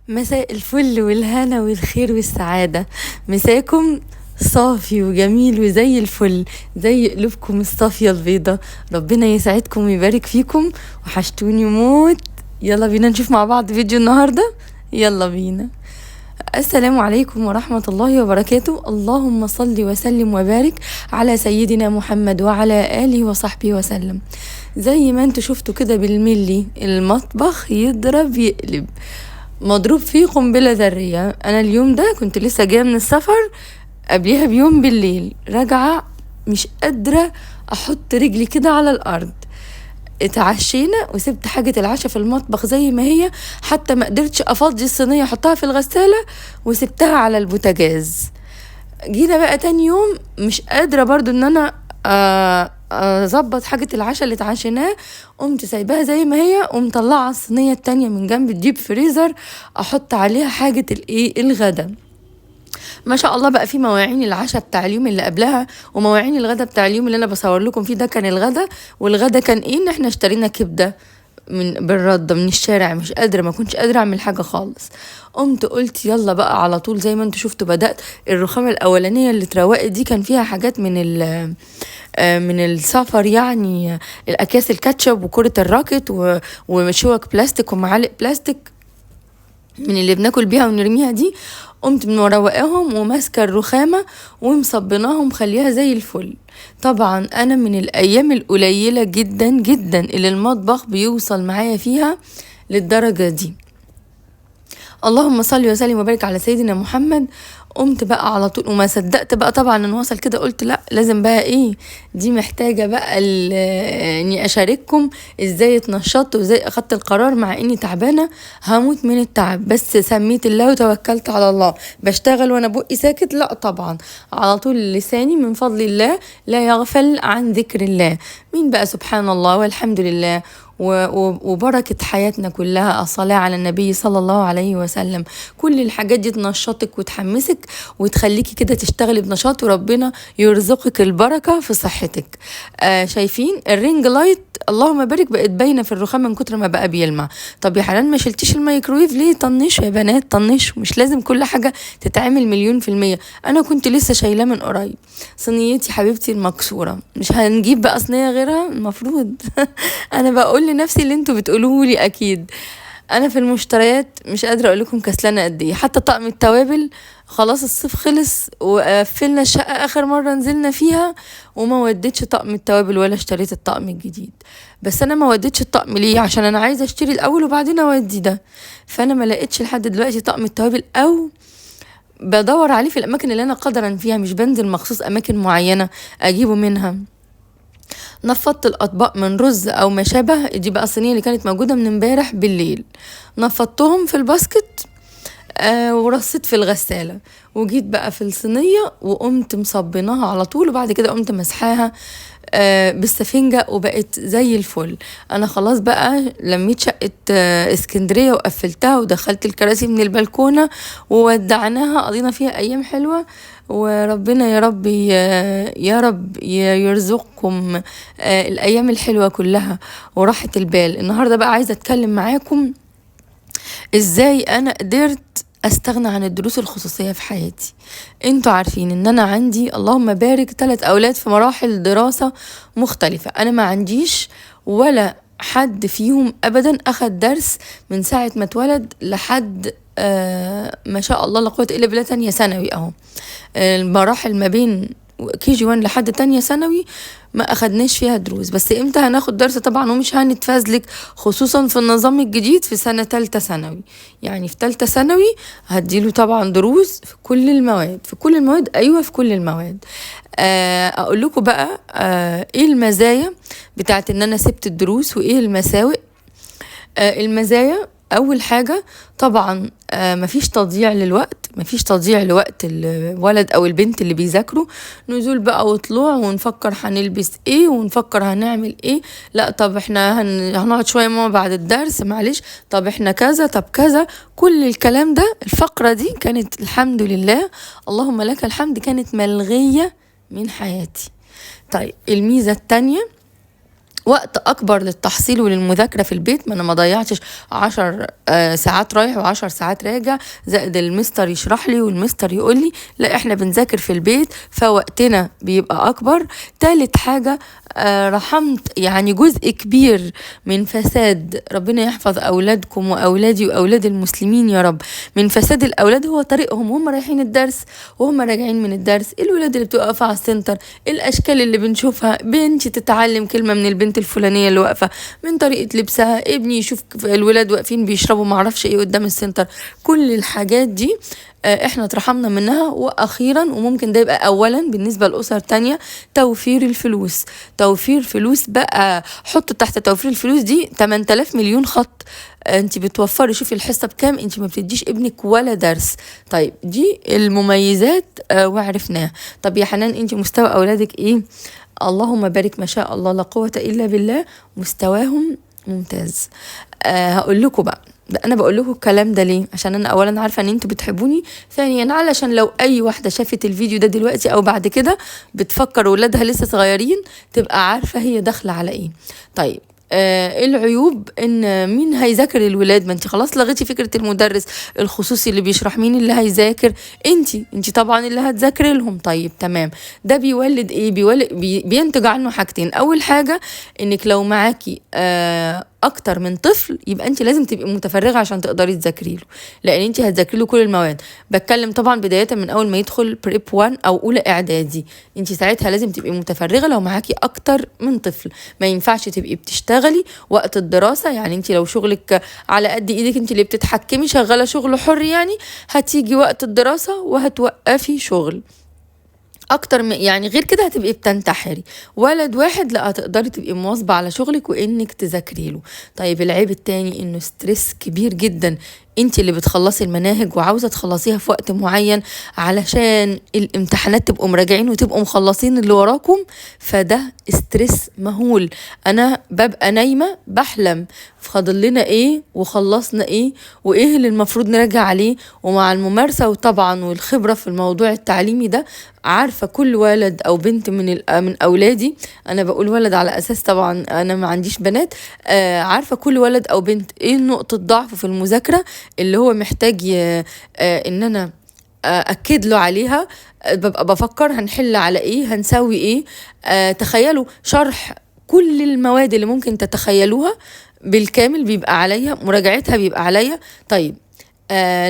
مساء الفل والهنا والخير والسعادة. مساكم صافي وجميل وزي الفل، زي قلوبكم الصافية البيضة. ربنا يسعدكم ويبارك فيكم، وحشتوني موت. يلا بينا نشوف مع بعض فيديو النهاردة. يلا بينا. السلام عليكم ورحمة الله وبركاته. اللهم صل وسلم وبارك على سيدنا محمد وعلى آله وصحبه وسلم. زي ما انتوا شفتوا كده بالملي، المطبخ يضرب يقلب، مضروب فيه قنبلة ذرية. انا اليوم ده كنت لسه جاية من السفر، قبليها بيوم بالليل راجعة مش قادرة احط رجلي كده على الارض. اتعشينا وسبت حاجة العشاء في المطبخ زي ما هي، حتى ما قدرتش افضي الصينية احطها في الغسالة وسبتها على البوتاجاز. جينا بقى تاني يوم مش قادرة برضو ان انا اظبط حاجة العشاء اللي اتعشيناه، قمت سايباها زي ما هي ومطلعة الصينية التانية من جنب الديب فريزر احط عليها حاجة الغدا. ما شاء الله بقى في مواعين العشاء بتاع اليوم اللي قبلها ومواعين الغدا بتاع اليوم اللي انا بصور لكم فيه، ده كان الغدا. والغدا كان ايه؟ ان احنا اشترينا كبده بالرده من الشارع. مش قادره، ما كنتش قادره اعمل حاجه خالص. قلت يلا بقى على طول زي ما انتوا شفتوا. بدات الرخامه الاولانيه اللي اتروقت دي كان فيها حاجات من السفر، يعني الاكياس الكاتشب وكرة الراكت وشوك بلاستيك ومعالق بلاستيك من اللي بناكل بيها ونرميها دي. قمت مروقاهم وماسكه الرخامه ومصبناهم خليها زي الفل. طبعا انا من الايام القليله جدا جدا اللي المطبخ بيوصل معايا فيها للدرجه دي. اللهم صل وسلم وبارك على سيدنا محمد. قمت بقى على طول وما صدقت بقى طبعا ان وصل كده. قلت لا، لازم بقى ايه دي، محتاجه بقى اني اشارككم ازاي اتنشطت وازاي اخدت القرار مع اني تعبانه هموت من التعب، بس سميت الله وتوكلت على الله. بشتغل وانا بقي ساكت؟ لا طبعا، على طول لساني من فضل الله لا يغفل عن ذكر الله. مين بقى؟ سبحان الله والحمد لله وبركة حياتنا كلها الصلاة على النبي صلى الله عليه وسلم. كل الحاجات دي تنشطك وتحمسك وتخليكي كده تشتغلي بنشاط، وربنا يرزقك البركة في صحتك. شايفين الرينج لايت؟ اللهم بارك، بقت باينة في الرخام من كتر ما بقى بيلمع. طب يا حنان ما شلتيش الميكرويف ليه؟ طنشوا يا بنات، طنشوا. مش لازم كل حاجة تتعمل 100%. انا كنت لسه شايلاه من قريب، صينيتي حبيبتي المكسورة. مش هنجيب بقى صينية غيرها المفروض؟ انا بقول لنفسي اللي انتوا بتقولوه لي اكيد. انا في المشتريات مش قادره اقول لكم كسلانه قد ايه. حتى طقم التوابل خلاص، الصيف خلص وقفلنا الشقه اخر مره نزلنا فيها وما وديتش طقم التوابل ولا اشتريت الطقم الجديد. بس انا ما وديتش الطقم ليه؟ عشان انا عايزه اشتري الاول وبعدين اودي ده. فانا ما لقيتش لحد دلوقتي طقم التوابل، او بدور عليه في الاماكن اللي انا قدرا فيها، مش بنزل مخصوص اماكن معينه اجيبه منها. نفضت الاطباق من رز او ما شابه، دي بقى الصينيه اللي كانت موجوده من امبارح بالليل. نفضتهم في الباسكت ورصيت في الغساله، وجيت بقى في الصينيه وقمت مصبناها على طول، وبعد كده قمت مسحاها بالسفنجة وبقت زي الفل. انا خلاص بقى لميت شقة اسكندرية وقفلتها ودخلت الكراسي من البلكونة وودعناها، قضينا فيها ايام حلوة. وربنا يا رب يا رب يرزقكم الايام الحلوة كلها وراحة البال. النهاردة بقى عايزة اتكلم معاكم ازاي انا قدرت استغنى عن الدروس الخصوصية في حياتي. انتوا عارفين ان انا عندي اللهم بارك 3 اولاد في مراحل دراسة مختلفة. انا ما عنديش ولا حد فيهم ابدا اخد درس من ساعة ما اتولد لحد ما شاء الله لا قوة الا بالله تانية ثانوي اهو. المراحل ما بين كي جي 1 لحد تانية ثانوي ما اخدناش فيها دروس. بس امتى هناخد درس؟ طبعا ومش هنتفازلك، خصوصا في النظام الجديد في سنة 3 ثانوي. يعني في 3 ثانوي هديله طبعا دروس في كل المواد، في كل المواد، ايوه في كل المواد. اقول لكم بقى ايه المزايا بتاعت ان انا سبت الدروس وايه المساوئ. المزايا اول حاجة طبعا مفيش تضييع للوقت، مفيش تضييع لوقت الولد او البنت اللي بيذاكروا. نزول بقى وطلوع ونفكر هنلبس ايه ونفكر هنعمل ايه. لا طب احنا هنقعد شوية ماما بعد الدرس معلش، طب احنا كذا، طب كذا. كل الكلام ده الفقرة دي كانت الحمد لله اللهم لك الحمد كانت ملغية من حياتي. طيب الميزة التانية وقت اكبر للتحصيل وللمذاكره في البيت، ما انا ما ضيعتش 10 ساعات رايح و10 ساعات راجع، زائد المستر يشرح لي والمستر يقول لي، لا احنا بنذاكر في البيت فوقتنا بيبقى اكبر. تالت حاجه رحمت يعني جزء كبير من فساد، ربنا يحفظ اولادكم واولادي واولاد المسلمين يا رب، من فساد الاولاد هو طريقهم وهم رايحين الدرس وهم راجعين من الدرس. الولاد اللي بتبقى واقفه على السنتر، الاشكال اللي بنشوفها، بنتي تتعلم كلمه من البنت الفلانيه اللي واقفه من طريقه لبسها، ابني يشوف الولاد واقفين بيشربوا معرفش ايه قدام السنتر. كل الحاجات دي احنا اترحمنا منها. واخيرا وممكن ده يبقى اولا بالنسبه لاسر تانية، توفير الفلوس. توفير فلوس بقى، حطوا تحت توفير الفلوس دي 8000 مليون خط. انت بتوفري، شوفي الحصه بكام، انت ما بتديش ابنك ولا درس. طيب دي المميزات وعرفناها. طب يا حنان انت مستوى اولادك ايه؟ اللهم بارك ما شاء الله لا قوه الا بالله، مستواهم ممتاز. هقول لكم بقى، انا بقول لكم الكلام ده ليه؟ عشان انا اولا عارفه ان انتوا بتحبوني، ثانيا علشان لو اي واحده شافت الفيديو ده دلوقتي او بعد كده بتفكر ولادها لسه صغيرين، تبقى عارفه هي داخله على ايه. طيب العيوب ان مين هيذاكر الولاد؟ ما انت خلاص لغيتي فكره المدرس الخصوصي اللي بيشرح. مين اللي هيذاكر؟ انت طبعا اللي هتذاكري لهم. طيب تمام، ده بيولد ايه؟ بينتج عنه حاجتين. اول حاجه انك لو معاكي اكتر من طفل يبقى انت لازم تبقي متفرغه عشان تقدري تذاكري له، لان انت هتذاكري له كل المواد. بتكلم طبعا بدايه من اول ما يدخل بريب 1 او اولى اعدادي، انت ساعتها لازم تبقي متفرغه لو معاكي اكتر من طفل. ما ينفعش تبقي بتشتغلي وقت الدراسه، يعني انت لو شغلك على قد ايدك انت اللي بتتحكمي، شغاله شغل حر يعني، هتيجي وقت الدراسه وهتوقفي شغل. اكتر من يعني غير كده هتبقي بتنتحري. ولد واحد لا، هتقدري تبقي مواظبه على شغلك وانك تذاكري له. طيب العيب التاني انه ستريس كبير جدا. انت اللي بتخلصي المناهج وعاوزه تخلصيها في وقت معين علشان الامتحانات تبقوا مراجعين وتبقوا مخلصين اللي وراكم، فده ستريس مهول. انا ببقى نايمه بحلم فاضل لنا ايه وخلصنا ايه وايه اللي المفروض نراجع عليه. ومع الممارسه وطبعا والخبره في الموضوع التعليمي ده، عارفه كل ولد او بنت من اولادي، انا بقول ولد على اساس طبعا انا ما عنديش بنات، عارفه كل ولد او بنت ايه نقطه ضعفه في المذاكره اللي هو محتاج ان انا اكد له عليها. ببقى بفكر هنحل على ايه، هنسوي ايه. تخيلوا شرح كل المواد اللي ممكن تتخيلوها بالكامل بيبقى عليا، مراجعتها بيبقى عليا. طيب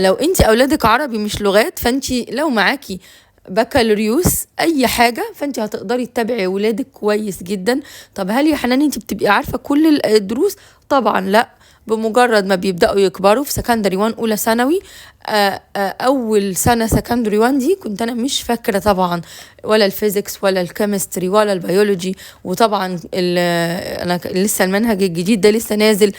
لو انت اولادك عربي مش لغات، فانت لو معاكي بكالوريوس اي حاجه فانت هتقدري تتابعي ولادك كويس جدا. طب هل يا حنان انت بتبقي عارفه كل الدروس؟ طبعا لا. بمجرد ما بيبداوا يكبروا في سكندري 1 اولى ثانوي، اول سنه سكندري 1 دي كنت انا مش فاكره طبعا ولا الفيزيكس ولا الكيمستري ولا البيولوجي. وطبعا انا لسه المنهج الجديد ده لسه نازل،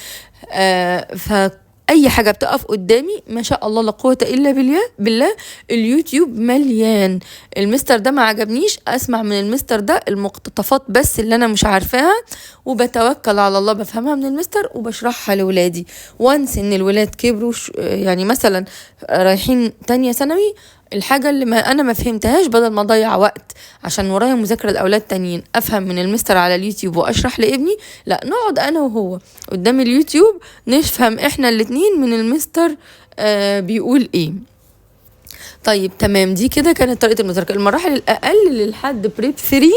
اي حاجه بتقف قدامي ما شاء الله لا قوه الا بالله اليوتيوب مليان. المستر ده ما عجبنيش، اسمع من المستر ده المقتطفات بس اللي انا مش عارفاها، وبتوكل على الله بفهمها من المستر وبشرحها لولادي. وانس ان الولاد كبروا يعني مثلا رايحين تانية ثانوي، الحاجة اللي انا ما فهمتهاش بدل ما اضيع وقت عشان ورايا مذاكرة الاولاد تانيين افهم من المستر على اليوتيوب واشرح لابني، لا نقعد انا وهو قدام اليوتيوب نفهم احنا الاتنين من المستر بيقول ايه. طيب تمام، دي كده كانت طريقة المذاكرة. المراحل الأقل للحد بريب 3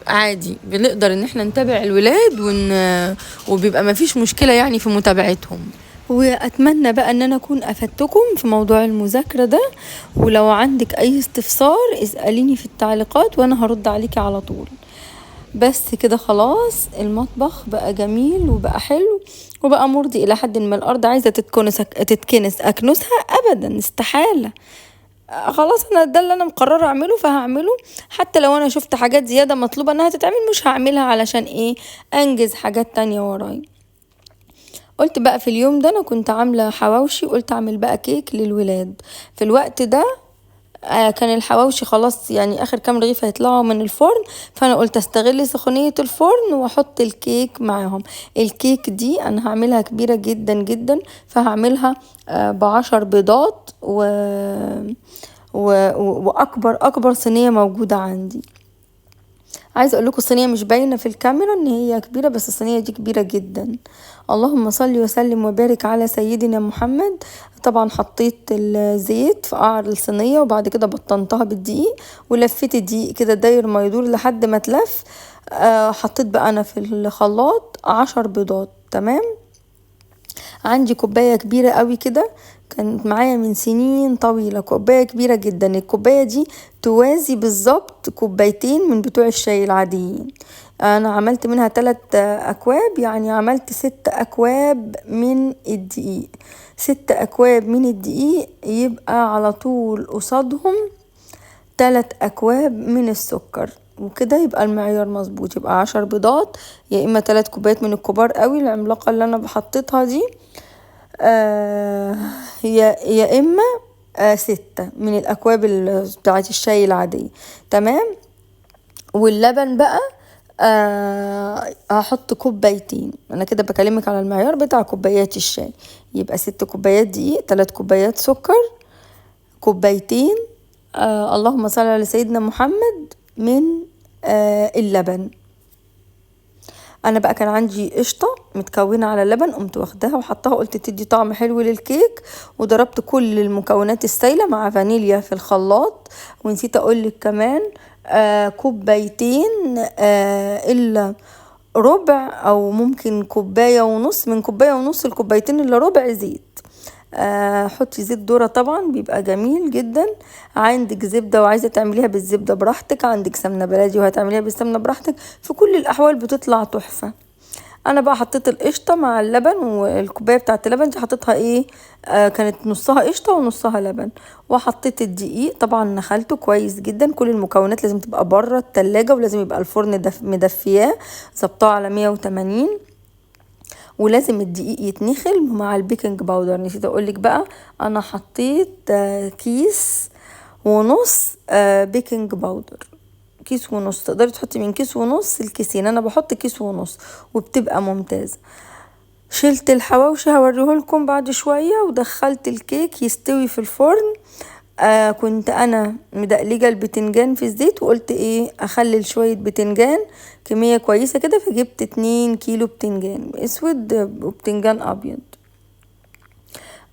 عادي بنقدر ان احنا نتابع الولاد وبيبقى ما فيش مشكلة يعني في متابعتهم. واتمنى بقى ان انا اكون افدتكم في موضوع المذاكرة ده، ولو عندك اي استفسار اسأليني في التعليقات وانا هرد عليكي على طول. بس كده خلاص، المطبخ بقى جميل وبقى حلو وبقى مرضي الى حد ما. الارض عايزة تتكنس اكنسها ابدا، استحالة. خلاص انا ده اللي انا مقررة اعمله فهعمله، حتى لو انا شفت حاجات زيادة مطلوبة انها تتعمل مش هعملها علشان ايه، انجز حاجات تانية وراي. قلت بقى في اليوم ده انا كنت عاملة حواوشي، قلت اعمل بقى كيك للولاد في الوقت ده. كان الحواوشي خلاص يعني اخر كام رغيف هيطلعوا من الفرن، فانا قلت استغل سخونية الفرن واحط الكيك معاهم. الكيك دي انا هعملها كبيرة جدا جدا، فهعملها ب10 بيضات واكبر صينية موجودة عندي. عايزه اقول لكم الصينيه مش باينه في الكاميرا ان هي كبيره، بس الصينيه دي كبيره جدا. اللهم صل وسلم وبارك على سيدنا محمد. طبعا حطيت الزيت في قعر الصينيه، وبعد كده بطنتها بالدقيق، ولفيت الدقيق كده داير ما يدور لحد ما تلف. حطيت بقى انا في الخلاط 10 بيضات. تمام. عندي كوبايه كبيره قوي كده، كانت معايا من سنين طويلة، كوباية كبيرة جدا. الكوباية دي توازي بالظبط كوبايتين من بتوع الشاي العاديين. انا عملت منها 3 اكواب، يعني عملت 6 اكواب من الدقيق. 6 اكواب من الدقيق يبقى على طول قصادهم 3 اكواب من السكر، وكده يبقى المعيار مظبوط. يبقى 10 بيضات، يا اما 3 كوبايات من الكبار قوي العملاقة اللي انا بحطتها دي، يا اما 6 من الاكواب بتاعه الشاي العاديه. تمام. واللبن بقى هحط كوبايتين. انا كده بكلمك على المعيار بتاع كوبايات الشاي. يبقى 6 كوبايات دقيق، 3 كوبايات سكر، كوبايتين اللهم صل على سيدنا محمد من اللبن. انا بقى كان عندي قشطه متكونه على اللبن، قمت واخداها وحطها، قلت تدي طعم حلو للكيك، وضربت كل المكونات السايله مع فانيليا في الخلاط. ونسيت اقولك كمان كوبايتين الا ربع، او ممكن كوبايه ونص، من كوبايه ونص الكوبايتين الا ربع زيت. حطي زيت ذرة طبعا بيبقى جميل جدا. عندك زبدة وعايزة تعمليها بالزبدة براحتك، عندك سمنة بلدي وهتعمليها بالسمنة براحتك، في كل الأحوال بتطلع تحفة. انا بقى حطيت القشطه مع اللبن، والكوبايه بتاعه اللبن دي حطيتها ايه كانت نصها قشطه ونصها لبن. وحطيت الدقيق، طبعا نخلته كويس جدا. كل المكونات لازم تبقى بره التلاجة، ولازم يبقى الفرن مدفياه ظبطاه على 180، ولازم الدقيق يتنخل مع البيكنج باودر. نسيت اقولك بقى انا حطيت كيس ونص بيكنج باودر، كيس ونص. تقدري تحطي من كيس ونص الكيسين، انا بحط كيس ونص وبتبقى ممتازة. شلت الحواوشي هوريهولكم بعد شوية، ودخلت الكيك يستوي في الفرن. كنت انا مدقلجة البتنجان في الزيت، وقلت ايه اخلل شوية بتنجان كمية كويسة كده، فجبت 2 كيلو بتنجان اسود وبتنجان ابيض.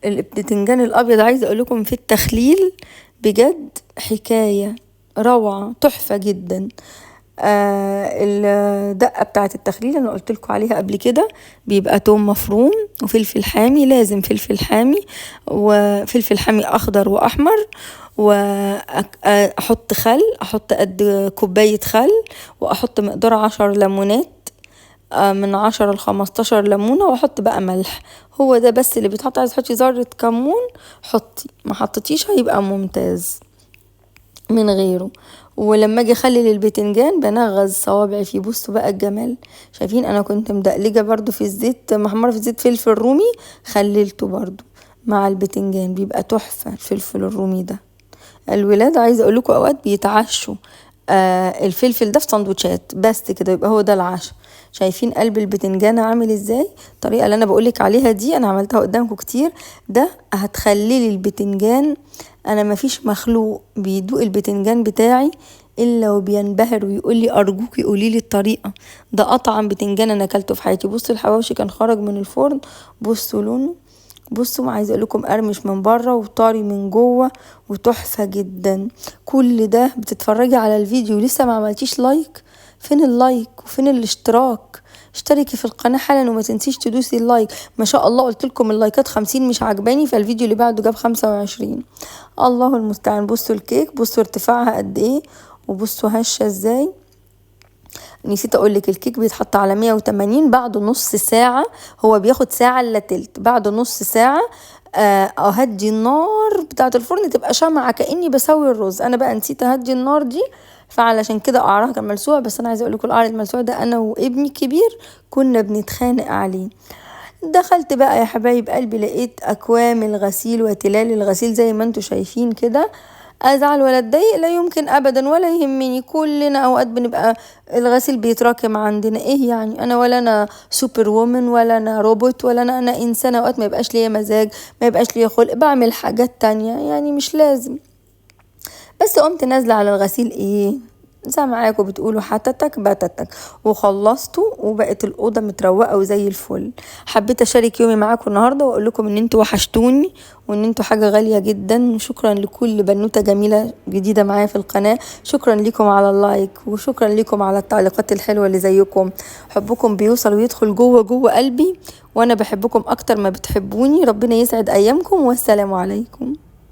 البتنجان الابيض عايزة اقول لكم في التخليل بجد حكاية روعة، تحفة جدا. الدقة بتاعة التخليل انا قلت لكم عليها قبل كده، بيبقى توم مفروم وفلفل حامي، لازم فلفل حامي، وفلفل حامي اخضر واحمر، واحط خل، احط قد كوباية خل، واحط مقدار 10 ليمونات، من 10 ل15 ليمونة، واحط بقى ملح. هو ده بس اللي بيتحط. عايز تحطي ذرة كمون حطي، ما حطيتيش هيبقى ممتاز من غيره. ولما اجي اخلل البتنجان بنغز صوابعي فيه. بصوا بقى الجمال، شايفين انا كنت مدقلجه برضو في الزيت، محمره في زيت فلفل رومي، خللته برضو مع البتنجان، بيبقى تحفه الفلفل الرومي ده. الولاد عايزه اقول لكم اوقات بيتعشوا الفلفل ده في سندوتشات بس كده، يبقى هو ده العشاء. شايفين قلب البتنجان عامل ازاي؟ الطريقه اللي انا بقولك عليها دي انا عملتها قدامكم كتير. ده هتخللي البتنجان، انا مفيش مخلوق بيدوق البتنجان بتاعي الا وبينبهر ويقول لي ارجوكي قولي لي الطريقه. ده اطعم بتنجان انا اكلته في حياتي. بصوا الحواوشي كان خرج من الفرن، بصوا لونه، بصوا عايزه اقول لكم قرمش من بره وطري من جوه وتحفه جدا. كل ده بتتفرجي على الفيديو لسه ما عملتيش لايك؟ فين اللايك وفين الاشتراك؟ اشتركي في القناه حالا وما تنسيش تدوسي اللايك. ما شاء الله قلت لكم اللايكات 50 مش عجباني، فالفيديو اللي بعده جاب 25. الله المستعان. بصوا الكيك، بصوا ارتفاعها قد ايه، وبصوا هشه ازاي. نسيت اقولك الكيك بيتحط على 180 بعد نص ساعة، هو بياخد ساعة الا تلت. بعد نص ساعة اهدي النار بتاعة الفرن تبقى شمعة كأني بسوي الرز. انا بقى نسيت اهدي النار دي، فعلشان كده قعرها كان ملسوع. بس انا عايزه اقولكم القعر الملسوع ده انا وابني الكبير كنا بنتخانق عليه. دخلت بقى يا حبايب قلبي، لقيت اكوام الغسيل وتلال الغسيل زي ما انتوا شايفين كده. ازعل ولا اتضايق؟ لا يمكن ابدا، ولا يهمني. كلنا اوقات بنبقى الغسيل بيتراكم عندنا، ايه يعني؟ انا ولا انا سوبر وومن ولا انا روبوت ولا انا انسانه. اوقات ما يبقاش ليا مزاج، ما يبقاش ليا خلق، بعمل حاجات تانية يعني مش لازم. بس قمت نازله على الغسيل ايه سامعاكوا بتقولوا حتتك بتتك، وخلصتوا وبقت الأوضة متروقة وزي الفل. حبيت أشارك يومي معاكم النهاردة وأقول لكم إن انتوا وحشتوني وإن انتوا حاجة غالية جدا. شكرا لكل بنوتة جميلة جديدة معايا في القناة، شكرا لكم على اللايك، وشكرا لكم على التعليقات الحلوة اللي زيكم. حبكم بيوصل ويدخل جوه قلبي، وأنا بحبكم أكتر ما بتحبوني. ربنا يسعد أيامكم، والسلام عليكم.